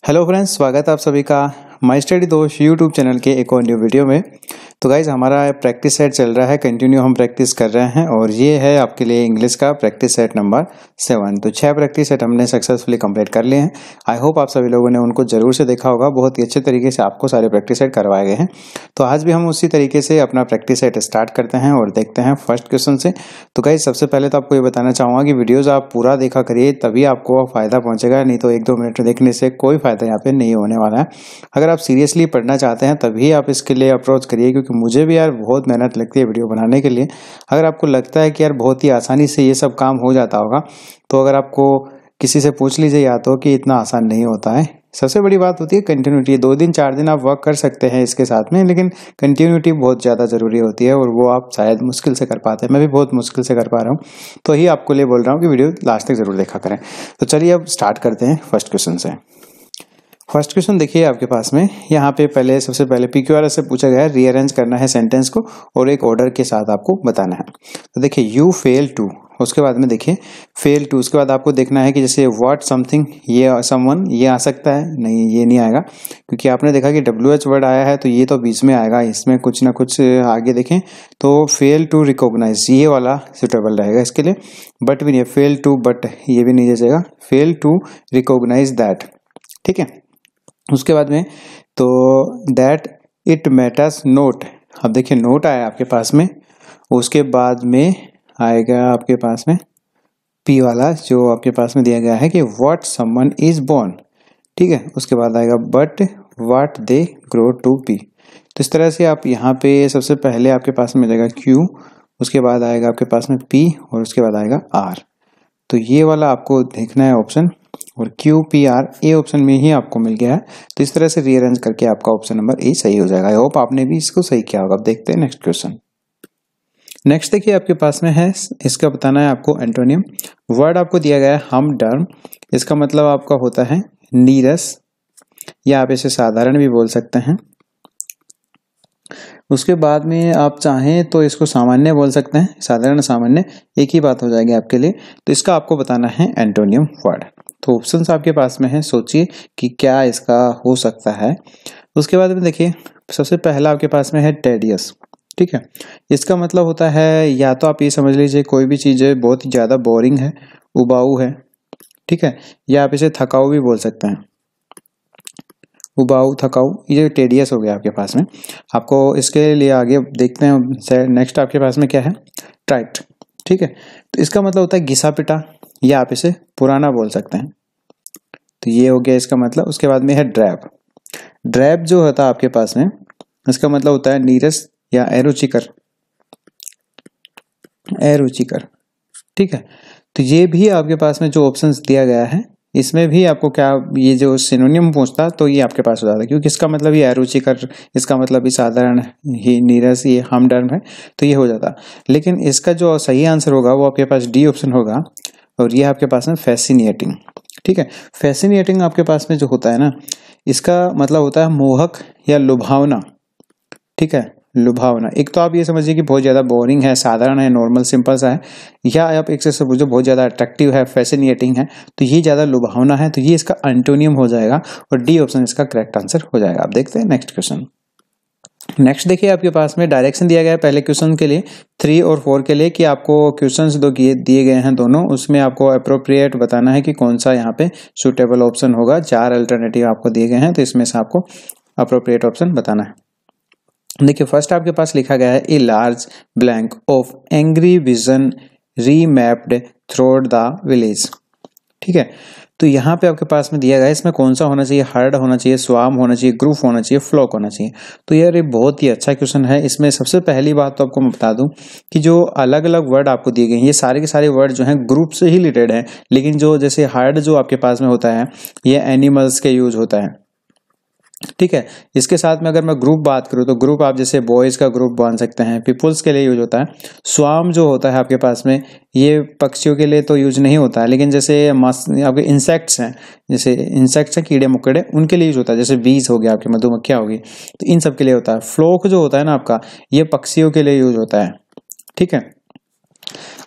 Hello friends, स्वागत है आप सभी का माई स्टडी दोस्त यूट्यूब चैनल के एक और न्यू वीडियो में। तो गाइज हमारा प्रैक्टिस सेट चल रहा है, कंटिन्यू हम प्रैक्टिस कर रहे हैं और ये है आपके लिए इंग्लिश का प्रैक्टिस सेट नंबर 7। तो 6 प्रैक्टिस सेट हमने सक्सेसफुली कंप्लीट कर लिए हैं। आई होप आप सभी लोगों ने उनको जरूर से देखा होगा। बहुत ही अच्छे तरीके से आपको सारे प्रैक्टिस सेट करवाए गए हैं। तो आज भी हम उसी तरीके से अपना प्रैक्टिस सेट स्टार्ट करते हैं और देखते हैं फर्स्ट क्वेश्चन से। तो गाइज सबसे पहले तो आपको ये बताना चाहूँगा कि वीडियोज़ आप पूरा देखा करिए, तभी आपको फ़ायदा पहुँचेगा, नहीं तो 1-2 मिनट देखने से कोई फ़ायदा यहाँ पे नहीं होने वाला है। अगर आप सीरियसली पढ़ना चाहते हैं तभी आप इसके लिए अप्रोच करिए, क्योंकि मुझे भी यार बहुत मेहनत लगती है वीडियो बनाने के लिए। अगर आपको लगता है कि यार बहुत ही आसानी से ये सब काम हो जाता होगा, तो अगर आपको किसी से पूछ लीजिए या तो कि इतना आसान नहीं होता है। सबसे बड़ी बात होती है कंटिन्यूटी। 2 दिन 4 दिन आप वर्क कर सकते हैं इसके साथ में, लेकिन कंटिन्यूटी बहुत ज़्यादा ज़रूरी होती है और वो आप शायद मुश्किल से कर पाते हैं। मैं भी बहुत मुश्किल से कर पा रहा हूँ, तो ही आपको लिए बोल रहा हूँ कि वीडियो लास्ट तक ज़रूर देखा करें। तो चलिए अब स्टार्ट करते हैं फर्स्ट क्वेश्चन से। फर्स्ट क्वेश्चन देखिए आपके पास में, यहाँ पे सबसे पहले PQRS से पूछा गया है, रीअरेंज करना है सेंटेंस को और एक ऑर्डर के साथ आपको बताना है। तो देखिए यू फेल टू, उसके बाद में देखिए फेल टू, उसके बाद आपको देखना है कि जैसे व्हाट समथिंग, ये समवन, ये आ सकता है, नहीं ये नहीं आएगा, क्योंकि आपने देखा कि WH वर्ड आया है तो ये तो बीच में आएगा, इसमें कुछ ना कुछ आगे देखें तो फेल टू रिकॉग्नाइज, ये वाला सुटेबल रहेगा इसके लिए। बट भी नहीं, फेल टू बट ये भी नहीं जचेगा, फेल टू रिकॉग्नाइज दैट, ठीक है। उसके बाद में तो दैट इट मैटर्स नोट, अब देखिए नोट आया आपके पास में, उसके बाद में आएगा आपके पास में P वाला जो आपके पास में दिया गया है कि व्हाट समवन इज बोर्न, ठीक है। उसके बाद आएगा but what they grow to be. तो इस तरह से आप यहाँ पे सबसे पहले आपके पास में मिलेगा Q, उसके बाद आएगा आपके पास में P और उसके बाद आएगा R। तो ये वाला आपको देखना है ऑप्शन, और QPR ए ऑप्शन में ही आपको मिल गया है। तो इस तरह से रीअरेंज करके आपका ऑप्शन नंबर ए सही हो जाएगा। आई होप आपने भी इसको सही किया होगा। अब देखते हैं नेक्स्ट क्वेश्चन। नेक्स्ट देखिए आपके पास में है, इसका बताना है आपको एंटोनियम। वर्ड आपको दिया गया है हमडर्म, इसका मतलब आपका होता है नीरस, या आप इसे साधारण भी बोल सकते हैं। उसके बाद में आप चाहें तो इसको सामान्य बोल सकते हैं, साधारण सामान्य एक ही बात हो जाएगी आपके लिए। तो इसका आपको बताना है एंटोनियम वर्ड। तो ऑप्शंस आपके पास में है, सोचिए कि क्या इसका हो सकता है। उसके बाद में देखिए सबसे पहला आपके पास में है टेडियस, ठीक है। इसका मतलब होता है, या तो आप ये समझ लीजिए कोई भी चीज़ बहुत ही ज़्यादा बोरिंग है, उबाऊ है, ठीक है, या आप इसे थकाऊ भी बोल सकते हैं, उबाऊ थकाऊ, ये टेडियस हो गया आपके पास में। आपको इसके लिए आगे देखते हैं, नेक्स्ट आपके पास में क्या है, ट्राइट, ठीक है। तो इसका मतलब होता है घिसा पिटा, या आप इसे पुराना बोल सकते हैं। तो ये हो गया इसका मतलब। उसके बाद में है ड्रैब। ड्रैब जो होता है आपके पास में, इसका मतलब होता है नीरस या अरुचिकर, अरुचिकर, ठीक है। तो ये भी आपके पास में जो ऑप्शंस दिया गया है, इसमें भी आपको क्या, ये जो सिनोनिम पूछता तो ये आपके पास हो जाता है, क्योंकि इसका मतलब ये अरुचिकर, इसका मतलब भी साधारण ही, नीरस ये हमडर्म है, तो ये हो जाता। लेकिन इसका जो सही आंसर होगा वो आपके पास डी ऑप्शन होगा, और ये आपके पास में फैसिनेटिंग, ठीक है। फैसिनेटिंग आपके पास में जो होता है ना, इसका मतलब होता है मोहक या लुभावना, ठीक है, लुभावना। एक तो आप ये समझिए कि बहुत ज्यादा बोरिंग है, साधारण है, नॉर्मल सिंपल सा है, या आप एक से पूछो बहुत ज्यादा अट्रैक्टिव है, फैसिनेटिंग है, तो ये ज्यादा लुभावना है, तो ये इसका एंटोनियम हो जाएगा और डी ऑप्शन इसका करेक्ट आंसर हो जाएगा। आप देखते हैं नेक्स्ट क्वेश्चन। नेक्स्ट देखिए आपके पास में डायरेक्शन दिया गया है पहले क्वेश्चन के लिए, 3 और 4 के लिए, कि आपको क्वेश्चंस दो दिए गए हैं दोनों, उसमें आपको अप्रोप्रिएट बताना है कि कौन सा यहाँ पे सुटेबल ऑप्शन होगा। 4 अल्टरनेटिव आपको दिए गए हैं, तो इसमें से आपको अप्रोप्रिएट ऑप्शन बताना है। देखिए फर्स्ट आपके पास लिखा गया है, a large blank of angry vision remapped through the village, ठीक है। तो यहाँ पे आपके पास में दिया गया है, इसमें कौन सा होना चाहिए, हर्ड होना चाहिए, स्वाम होना चाहिए, ग्रुप होना चाहिए, फ्लॉक होना चाहिए। तो यार ये बहुत ही अच्छा क्वेश्चन है। इसमें सबसे पहली बात तो आपको मैं बता दूं कि जो अलग अलग वर्ड आपको दिए गए हैं, ये सारे के सारे वर्ड जो हैं ग्रुप से ही रिलेटेड हैं, लेकिन जो जैसे हर्ड जो आपके पास में होता है, ये एनिमल्स के यूज होता है, ठीक है। इसके साथ में अगर मैं ग्रुप बात करूं तो ग्रुप आप जैसे बॉयज का ग्रुप बन सकते हैं, पीपुल्स के लिए यूज होता है। स्वाम जो होता है आपके पास में, ये पक्षियों के लिए तो यूज नहीं होता है, लेकिन जैसे आपके इंसेक्ट्स हैं, जैसे इंसेक्ट्स हैं कीड़े मकोड़े, उनके लिए यूज होता है। जैसे बीज हो गया, आपकी मधुमक्खियां होगी, तो इन सब के लिए होता है। फ्लोक जो होता है ना आपका, ये पक्षियों के लिए यूज होता है, ठीक है।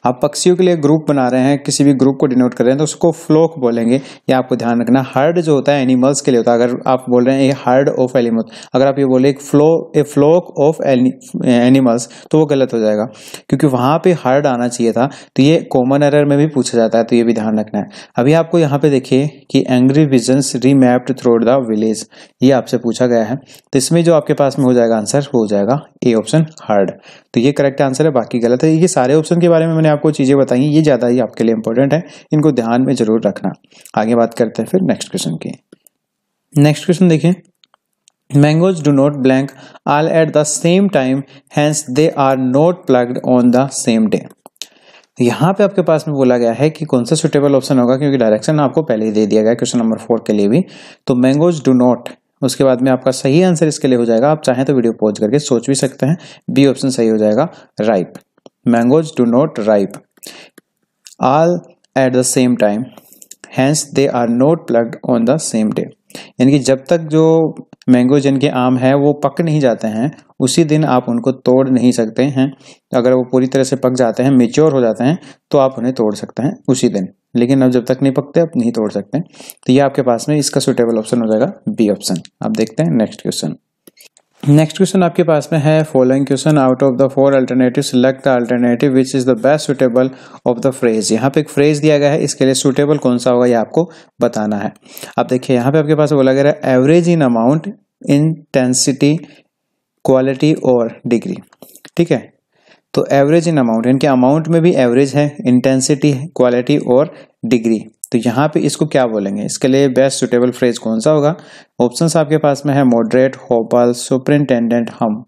आप पक्षियों के लिए ग्रुप बना रहे हैं, किसी भी ग्रुप को डिनोट कर रहे हैं तो उसको फ्लोक बोलेंगे। या आपको ध्यान रखना, हर्ड जो होता है एनिमल्स के लिए होता है। अगर आप बोल रहे हैं ए हर्ड ऑफ एनिमल्स, अगर आप ये बोले ए फ्लोक ऑफ एनिमल्स तो वो गलत हो जाएगा, क्योंकि वहां पे हर्ड आना चाहिए था। तो ये कॉमन एरर में भी पूछा जाता है, तो ये भी ध्यान रखना है। अभी आपको यहाँ पे देखिए कि angry visions remapped through the village, ये आपसे पूछा गया है। तो इसमें जो आपके पास में हो जाएगा आंसर, हो जाएगा ए ऑप्शन हर्ड। तो ये करेक्ट आंसर है, बाकी गलत है। ये सारे ऑप्शन के बारे में मैंने आपको चीजें बताई, ये ज्यादा ही आपके लिए इंपॉर्टेंट है, इनको ध्यान में जरूर रखना। आगे बात करते हैं फिर नेक्स्ट क्वेश्चन की। नेक्स्ट क्वेश्चन देखिए, mangoes do not blank all at the same time, hence they are not plugged on the same day. यहाँ पे आपके पास में बोला गया है कि कौन सा सुटेबल ऑप्शन होगा, क्योंकि डायरेक्शन आपको पहले ही दे दिया गया क्वेश्चन नंबर 4 के लिए भी। तो मैंगोज डू नॉट, उसके बाद में आपका सही आंसर इसके लिए हो जाएगा, आप चाहें तो वीडियो पॉज करके सोच भी सकते हैं, बी ऑप्शन सही हो जाएगा, ripe. Mangoes do not ripe all at the same time, hence they are not plugged on the same day. यानी कि जब तक जो मैंगो जिनके आम है वो पक नहीं जाते हैं, उसी दिन आप उनको तोड़ नहीं सकते हैं। अगर वो पूरी तरह से पक जाते हैं, मेच्योर हो जाते हैं, तो आप उन्हें तोड़ सकते हैं उसी दिन, लेकिन अब जब तक नहीं पकते आप नहीं तोड़ सकते। तो ये आपके पास में इसका सुटेबल ऑप्शन हो जाएगा बी ऑप्शन। आप देखते हैं नेक्स्ट क्वेश्चन। नेक्स्ट क्वेश्चन आपके पास में है, following question out of the 4 alternative select the alternative which is the best suitable of the phrase. यहाँ पे एक फ्रेज दिया गया है, इसके लिए सुटेबल कौन सा होगा ये आपको बताना है। अब देखिए यहाँ पे आपके पास बोला गया है average in amount, intensity, quality और डिग्री। ठीक है, तो एवरेज इन अमाउंट, इनके अमाउंट में भी एवरेज है, इंटेंसिटी, क्वालिटी और डिग्री। तो यहाँ पे इसको क्या बोलेंगे, इसके लिए बेस्ट सुटेबल फ्रेज कौन सा होगा। ऑप्शंस आपके पास में है मॉडरेट, होपल, सुपरिंटेंडेंट, हम।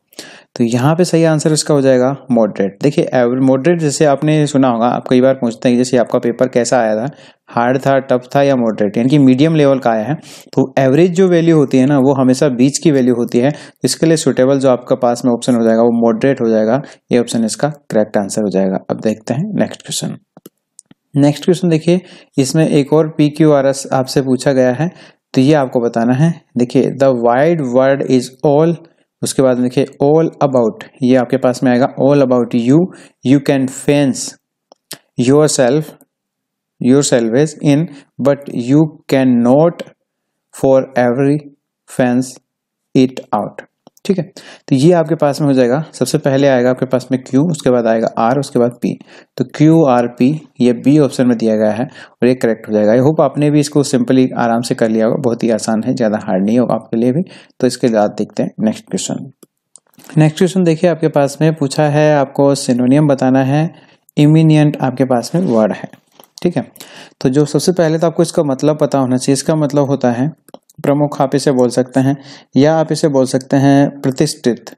तो यहाँ पे सही आंसर इसका हो जाएगा मॉडरेट। देखिए मॉडरेट जैसे आपने सुना होगा, आप कई बार पूछते हैं जैसे आपका पेपर कैसा आया था, हार्ड था, टफ था या मॉडरेट, यानी कि मीडियम लेवल का आया है। तो एवरेज जो वैल्यू होती है ना, वो हमेशा बीच की वैल्यू होती है। इसके लिए सुटेबल जो आपका पास में ऑप्शन हो जाएगा वो मॉडरेट हो जाएगा, ये ऑप्शन इसका करेक्ट आंसर हो जाएगा। अब देखते हैं नेक्स्ट क्वेश्चन। नेक्स्ट क्वेश्चन देखिए, इसमें एक और PQRS आपसे पूछा गया है, तो ये आपको बताना है। देखिए the wide word is all, उसके बाद देखिए ऑल अबाउट, ये आपके पास में आएगा all about you, you can fence yourself is in but you can not for every fence it out. ठीक है, तो ये आपके पास में हो जाएगा, सबसे पहले आएगा आपके पास में Q, उसके बाद आएगा R, उसके बाद P। तो QRP ये B ऑप्शन में दिया गया है और ये करेक्ट हो जाएगा। आई होप आपने भी इसको सिंपली आराम से कर लिया होगा, बहुत ही आसान है, ज्यादा हार्ड नहीं होगा आपके लिए भी। तो इसके बाद देखते हैं नेक्स्ट क्वेश्चन। नेक्स्ट क्वेश्चन देखिए आपके पास में पूछा है, आपको सिनोनियम बताना है, इमिनिएंट आपके पास में वर्ड है। ठीक है, तो जो सबसे पहले तो आपको इसका मतलब पता होना चाहिए। इसका मतलब होता है प्रमुख, आप इसे बोल सकते हैं, या आप इसे बोल सकते हैं प्रतिष्ठित।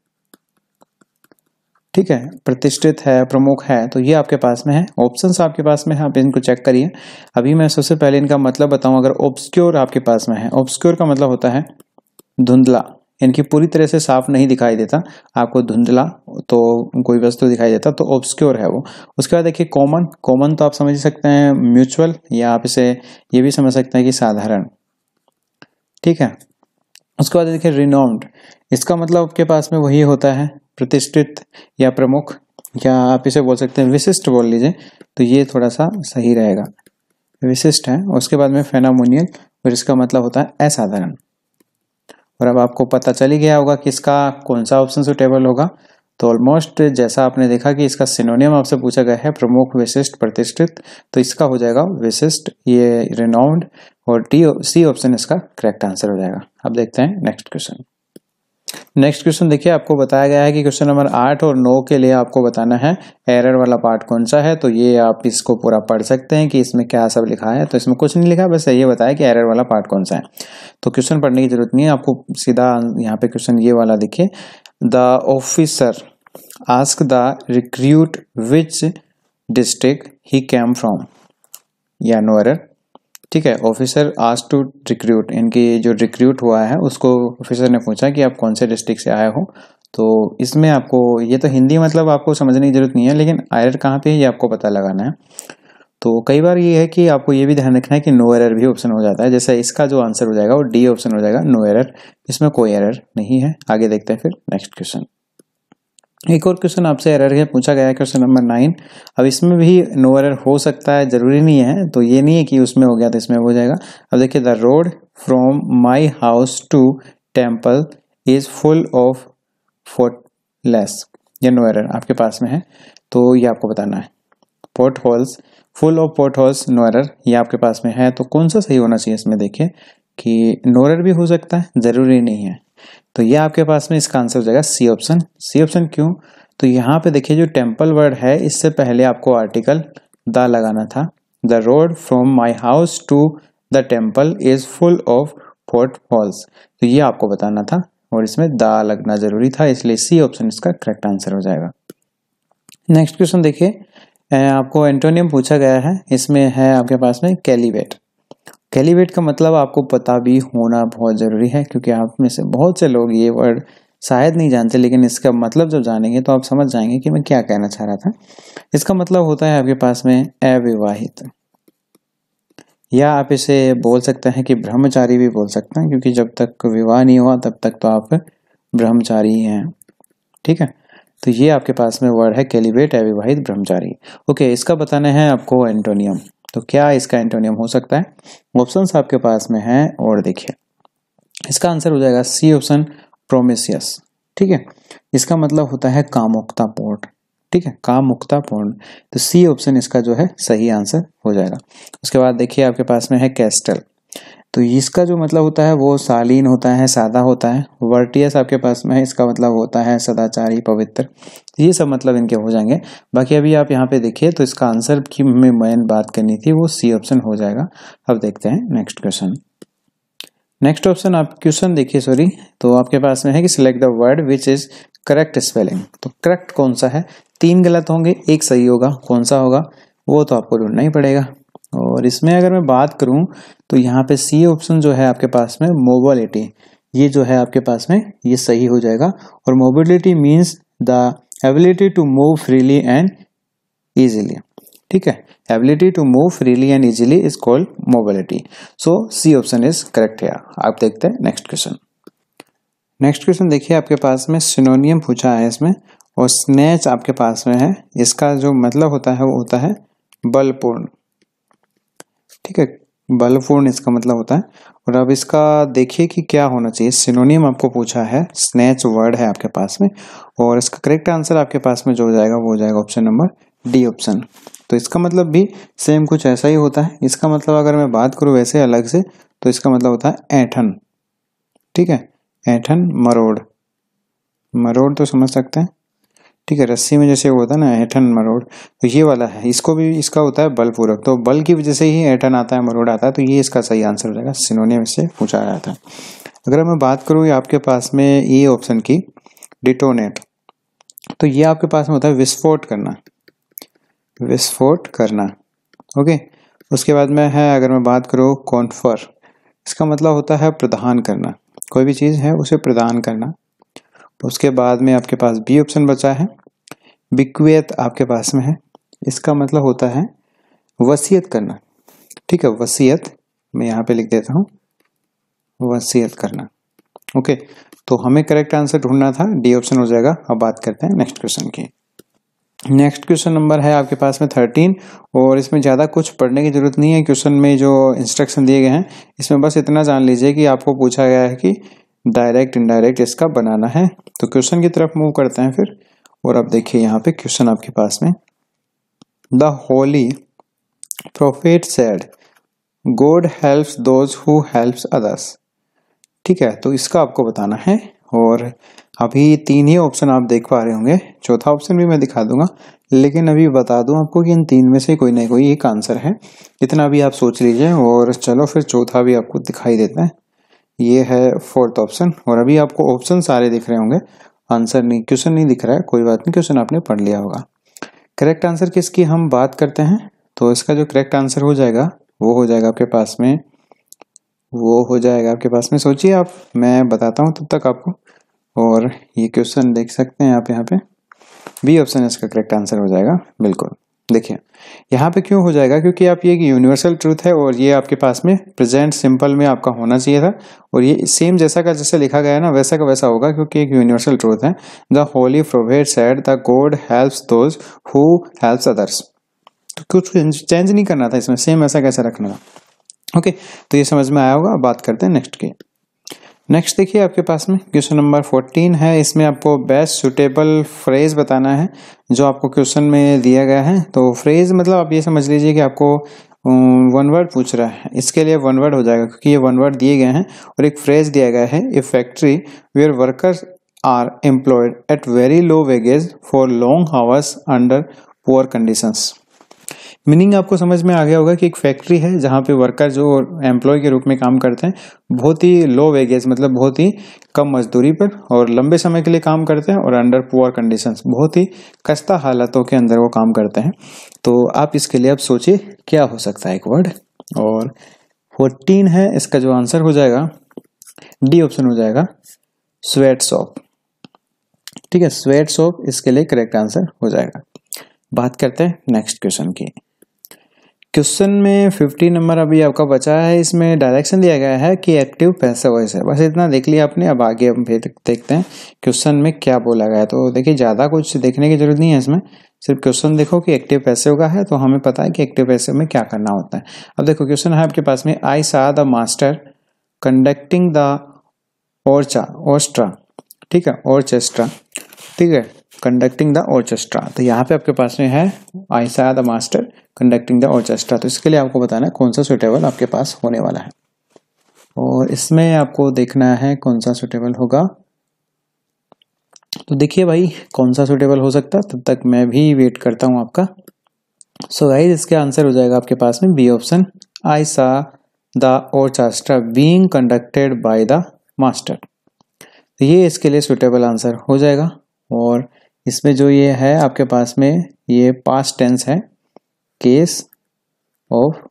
ठीक है, प्रतिष्ठित है, प्रमुख है, तो ये आपके पास में है। ऑप्शंस आपके पास में है, आप इनको चेक करिए। अभी मैं सबसे पहले इनका मतलब बताऊं। अगर ऑब्सक्योर आपके पास में है, ऑब्सक्योर का मतलब होता है धुंधला, इनकी पूरी तरह से साफ नहीं दिखाई देता आपको, धुंधला तो कोई वस्तु दिखाई देता तो ऑब्सक्योर है वो। उसके बाद देखिए कॉमन, कॉमन तो आप समझ सकते हैं म्यूचुअल, या आप इसे ये भी समझ सकते हैं कि साधारण। ठीक है, उसके बाद देखिए रिनाउंड, इसका मतलब आपके पास में वही होता है प्रतिष्ठित या प्रमुख, या आप इसे बोल सकते हैं विशिष्ट बोल लीजिए, तो ये थोड़ा सा सही रहेगा, विशिष्ट है। उसके बाद में फेनोमेनियल, और इसका मतलब होता है असाधारण। और अब आपको पता चल ही गया होगा कि इसका कौन सा ऑप्शन सुटेबल होगा। तो ऑलमोस्ट जैसा आपने देखा कि इसका सिनोनियम आपसे पूछा गया है प्रमुख, विशिष्ट, प्रतिष्ठित, तो इसका हो जाएगा विशिष्ट, ये रिनाउंड, और सी ऑप्शन इसका करेक्ट आंसर हो जाएगा। अब देखते हैं नेक्स्ट क्वेश्चन। नेक्स्ट क्वेश्चन देखिए, आपको बताया गया है कि क्वेश्चन नंबर 8 और 9 के लिए आपको बताना है एरर वाला पार्ट कौन सा है। तो ये आप इसको पूरा पढ़ सकते हैं कि इसमें क्या सब लिखा है। तो इसमें कुछ नहीं लिखा, बस ये बताया कि एरर वाला पार्ट कौन सा है। तो क्वेश्चन पढ़ने की जरूरत नहीं है आपको, सीधा यहाँ पे क्वेश्चन ये वाला देखिए, the officer ask the recruit which district he came from, या नो एरर। ठीक है, ऑफिसर आस्क टू रिक्रूट, इनकी जो रिक्रूट हुआ है उसको ऑफिसर ने पूछा कि आप कौन से डिस्ट्रिक्ट से आए हो। तो इसमें आपको ये तो हिंदी मतलब आपको समझने की जरूरत नहीं है, लेकिन एरर कहाँ पे है ये आपको पता लगाना है। तो कई बार ये है कि आपको ये भी ध्यान रखना है कि नो एरर भी ऑप्शन हो जाता है, जैसे इसका जो आंसर हो जाएगा वो डी ऑप्शन हो जाएगा, नो एरर, इसमें कोई एरर नहीं है। आगे देखते हैं फिर नेक्स्ट क्वेश्चन। एक और क्वेश्चन आपसे एरर है पूछा गया है, क्वेश्चन नंबर 9। अब इसमें भी नो एरर हो सकता है, जरूरी नहीं है, तो ये नहीं है कि उसमें हो गया तो इसमें हो जाएगा। अब देखिए, the road from my house to temple is full of potholes, ये नो एरर आपके पास में है, तो ये आपको बताना है। Potholes, full of potholes, no error, ये आपके पास में है, तो कौन सा सही होना चाहिए इसमें? देखिए कि नो एरर भी हो सकता है, जरूरी नहीं है, तो ये आपके पास में इसका आंसर हो जाएगा सी ऑप्शन। सी ऑप्शन क्यों? तो यहाँ पे देखिए जो टेम्पल वर्ड है, इससे पहले आपको आर्टिकल द लगाना था। The road from my house to the temple is full of potholes, तो ये आपको बताना था और इसमें द लगना जरूरी था, इसलिए सी ऑप्शन इसका करेक्ट आंसर हो जाएगा। नेक्स्ट क्वेश्चन देखिए, आपको एंटोनियम पूछा गया है, इसमें है आपके पास में कैलिवेट। कैलिवेट का मतलब आपको पता भी होना बहुत जरूरी है, क्योंकि आप में से बहुत से लोग ये वर्ड शायद नहीं जानते, लेकिन इसका मतलब जब जानेंगे तो आप समझ जाएंगे कि मैं क्या कहना चाह रहा था। इसका मतलब होता है आपके पास में अविवाहित, या आप इसे बोल सकते हैं कि ब्रह्मचारी भी बोल सकते हैं, क्योंकि जब तक विवाह नहीं हुआ तब तक तो आप ब्रह्मचारी ही हैं। ठीक है, तो ये आपके पास में वर्ड है कैलिवेट, अविवाहित, ब्रह्मचारी। ओके, इसका बताना है आपको एंटोनियम, तो क्या इसका एंटोनियम हो सकता है? ऑप्शंस आपके पास में है, और देखिए इसका आंसर हो जाएगा सी ऑप्शन, प्रोमिसियस। ठीक है, इसका मतलब होता है कामुकतापूर्ण। ठीक है, कामुकतापूर्ण, तो सी ऑप्शन इसका जो है सही आंसर हो जाएगा। उसके बाद देखिए आपके पास में है कैस्टल, तो इसका जो मतलब होता है वो शालीन होता है, सादा होता है। वर्टियस आपके पास में है, इसका मतलब होता है सदाचारी, पवित्र। ये सब मतलब इनके हो जाएंगे। बाकी अभी आप यहाँ पे देखिए तो इसका आंसर की में मेन बात करनी थी, वो सी ऑप्शन हो जाएगा। अब देखते हैं नेक्स्ट क्वेश्चन। नेक्स्ट ऑप्शन आप क्वेश्चन देखिए, सॉरी, तो आपके पास में है कि select the word which is correct spelling. तो करेक्ट कौन सा है? 3 गलत होंगे, 1 सही होगा, कौन सा होगा वो तो आपको ढूंढना ही पड़ेगा। और इसमें अगर मैं बात करूं तो यहाँ पे सी ऑप्शन जो है आपके पास में मोबिलिटी, ये जो है आपके पास में ये सही हो जाएगा। और mobility means the ability to move freely and easily. ठीक है, ability to move freely and easily is called mobility, so C option is correct है। आप देखते हैं नेक्स्ट क्वेश्चन। नेक्स्ट क्वेश्चन देखिए आपके पास में सिनोनियम पूछा है इसमें, और स्नेच आपके पास में है, इसका जो मतलब होता है वो होता है बलपूर्ण। ठीक है, बलपूर्ण इसका मतलब होता है। और अब इसका देखिए कि क्या होना चाहिए। सिनोनियम आपको पूछा है, स्नेच वर्ड है आपके पास में, और इसका करेक्ट आंसर आपके पास में जो हो जाएगा वो हो जाएगा ऑप्शन नंबर डी ऑप्शन। तो इसका मतलब भी सेम कुछ ऐसा ही होता है। इसका मतलब अगर मैं बात करूं वैसे अलग से, तो इसका मतलब होता है ऐंठन। ठीक है, ऐंठन, मरोड़, मरोड़ तो समझ सकते हैं। ठीक है, रस्सी में जैसे वो होता है ना ऐंठन, मरोड़, तो ये वाला है। इसको भी इसका होता है बलपूर्वक, तो बल की वजह से ही ऐंठन आता है, मरोड़ आता है, तो ये इसका सही आंसर हो जाएगा। सिनोनियम इससे पूछा गया था। अगर मैं बात करूँ आपके पास में ये ऑप्शन की, डिटोनेट, तो ये आपके पास में होता है विस्फोट करना, विस्फोट करना। ओके, उसके बाद में है अगर मैं बात करूँ कॉन्फर, इसका मतलब होता है प्रदान करना, कोई भी चीज़ है उसे प्रदान करना। उसके बाद में आपके पास बी ऑप्शन बचा है, बिक्वेत आपके पास में है, इसका मतलब होता है वसीयत करना। ठीक है, वसीयत मैं यहाँ पे लिख देता हूँ, वसीयत करना। ओके, तो हमें करेक्ट आंसर ढूंढना था, डी ऑप्शन हो जाएगा। अब बात करते हैं नेक्स्ट क्वेश्चन की। नेक्स्ट क्वेश्चन नंबर है आपके पास में 13, और इसमें ज़्यादा कुछ पढ़ने की जरूरत नहीं है। क्वेश्चन में जो इंस्ट्रक्शन दिए गए हैं इसमें बस इतना जान लीजिए कि आपको पूछा गया है कि डायरेक्ट इनडायरेक्ट इसका बनाना है। तो क्वेश्चन की तरफ मूव करते हैं फिर। और अब देखिए यहाँ पे क्वेश्चन आपके पास में, the holy prophet said God helps those who helps others. ठीक है, तो इसका आपको बताना है। और अभी 3 ही ऑप्शन आप देख पा रहे होंगे, चौथा ऑप्शन भी मैं दिखा दूंगा, लेकिन अभी बता दूं आपको कि इन 3 में से कोई ना कोई एक आंसर है। इतना भी आप सोच लीजिए, और चलो फिर चौथा भी आपको दिखाई देता है, ये है 4th ऑप्शन। और अभी आपको ऑप्शन सारे दिख रहे होंगे, आंसर नहीं, क्वेश्चन नहीं दिख रहा है, कोई बात नहीं, क्वेश्चन आपने पढ़ लिया होगा। करेक्ट आंसर किसकी हम बात करते हैं, तो इसका जो करेक्ट आंसर हो जाएगा वो हो जाएगा आपके पास में, वो हो जाएगा आपके पास में, सोचिए आप, मैं बताता हूँ तब तक आपको। और ये क्वेश्चन देख सकते हैं आप यहाँ पे, बी ऑप्शन इसका करेक्ट आंसर हो जाएगा बिल्कुल। देखिए यहाँ पे क्यों हो जाएगा, क्योंकि आप ये एक यूनिवर्सल ट्रूथ है और ये आपके पास में प्रेजेंट सिंपल में आपका होना चाहिए था, और ये सेम जैसा का जैसे लिखा गया है ना वैसा का वैसा होगा, क्योंकि एक यूनिवर्सल ट्रूथ है। The holy prophet said the God helps those who helps others. तो कुछ चेंज नहीं करना था इसमें, सेम ऐसा कैसा रखना था। ओके, तो ये समझ में आया होगा। अब बात करते हैं नेक्स्ट की। नेक्स्ट देखिए आपके पास में क्वेश्चन नंबर 14 है। इसमें आपको बेस्ट सुटेबल फ्रेज बताना है जो आपको क्वेश्चन में दिया गया है। तो फ्रेज मतलब आप ये समझ लीजिए कि आपको वन वर्ड पूछ रहा है, इसके लिए वन वर्ड हो जाएगा क्योंकि ये वन वर्ड दिए गए हैं और एक फ्रेज दिया गया है। A factory where workers are employed at very low wages for long hours under poor conditions. Meaning आपको समझ में आ गया होगा कि एक फैक्ट्री है जहां पे वर्कर जो एम्प्लॉय के रूप में काम करते हैं बहुत ही लो वेजेस मतलब बहुत ही कम मजदूरी पर और लंबे समय के लिए काम करते हैं और अंडर पुअर कंडीशंस बहुत ही खस्ता हालातों के अंदर वो काम करते हैं। तो आप इसके लिए अब सोचिए क्या हो सकता है एक वर्ड। और 14 है, इसका जो आंसर हो जाएगा डी ऑप्शन हो जाएगा, स्वेट शॉप। ठीक है, स्वेट शॉप इसके लिए करेक्ट आंसर हो जाएगा। बात करते हैं नेक्स्ट क्वेश्चन की। क्वेश्चन में 50 नंबर अभी आपका बचा है। इसमें डायरेक्शन दिया गया है कि एक्टिव पैसिव वॉइस है। बस इतना देख लिया आपने। अब आगे हम फिर देखते हैं क्वेश्चन में क्या बोला गया है। तो देखिए ज्यादा कुछ देखने की जरूरत नहीं है इसमें, सिर्फ क्वेश्चन देखो कि एक्टिव पैसिव का है तो हमें पता है कि एक्टिव पैसिव में क्या करना होता है। अब देखो क्वेश्चन है आपके पास में, आई सा the master conducting the orchestra. ठीक है, ऑर्केस्ट्रा, ठीक है, कंडक्टिंग द ऑर्केस्ट्रा। तो यहाँ पे आपके पास में है आई सा the master conducting the orchestra. तो इसके लिए आपको बताना है कौन सा सुटेबल आपके पास होने वाला है और इसमें आपको देखना है कौन सा सुटेबल होगा। तो देखिए भाई कौन सा सुटेबल हो सकता है, तब तक मैं भी वेट करता हूं आपका। सो गाइस इसका आंसर हो जाएगा आपके पास में बी ऑप्शन, आई सा the orchestra being conducted by the master. तो ये इसके लिए सुटेबल आंसर हो जाएगा। और इसमें जो ये है आपके पास में ये पास्ट टेंस है, केस ऑफ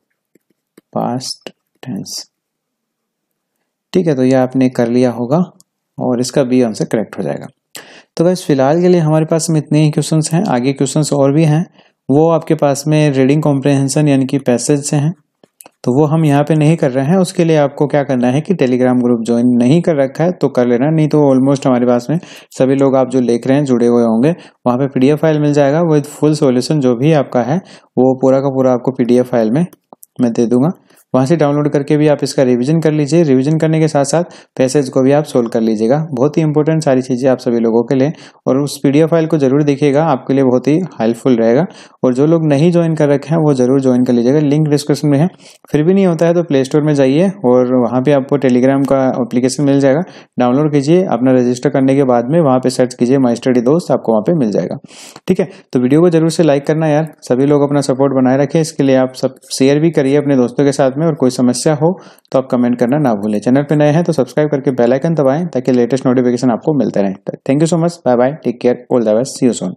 पास्ट टेंस। ठीक है, तो ये आपने कर लिया होगा और इसका बी आंसर करेक्ट हो जाएगा। तो बस फिलहाल के लिए हमारे पास में इतने ही क्वेश्चंस हैं। आगे क्वेश्चंस और भी हैं, वो आपके पास में रीडिंग कॉम्प्रिहेंशन यानी कि पैसेज से हैं, तो वो हम यहाँ पे नहीं कर रहे हैं। उसके लिए आपको क्या करना है कि टेलीग्राम ग्रुप ज्वाइन नहीं कर रखा है तो कर लेना, नहीं तो ऑलमोस्ट हमारे पास में सभी लोग आप जो देख रहे हैं जुड़े हुए होंगे। वहाँ पे पीडीएफ फाइल मिल जाएगा विद फुल सॉल्यूशन, जो भी आपका है वो पूरा का पूरा आपको पीडीएफ फाइल में मैं दे दूंगा। वहां से डाउनलोड करके भी आप इसका रिवीजन कर लीजिए। रिवीजन करने के साथ साथ पैसेज को भी आप सोल्व कर लीजिएगा। बहुत ही इंपॉर्टेंट सारी चीजें आप सभी लोगों के लिए, और उस पीडीएफ फाइल को जरूर देखिएगा, आपके लिए बहुत ही हेल्पफुल रहेगा। और जो लोग नहीं ज्वाइन कर रखे हैं वो जरूर ज्वाइन कर लीजिएगा, लिंक डिस्क्रिप्शन में है। फिर भी नहीं होता है तो प्ले स्टोर में जाइए और वहां पे आपको टेलीग्राम का एप्लीकेशन मिल जाएगा, डाउनलोड कीजिए। अपना रजिस्टर करने के बाद में वहां पे सर्च कीजिए माई स्टडी दोस्त, आपको वहां पे मिल जाएगा। ठीक है, तो वीडियो को जरूर से लाइक करना यार, सभी लोग अपना सपोर्ट बनाए रखें। इसके लिए आप सब शेयर भी करिए अपने दोस्तों के साथ में, और कोई समस्या हो तो आप कमेंट करना ना भूलें। चैनल पे नए हैं तो सब्सक्राइब करके बेल आइकन दबाएं ताकि लेटेस्ट नोटिफिकेशन आपको मिलते रहे। Thank you so much, bye bye, take care, all the best, see you soon.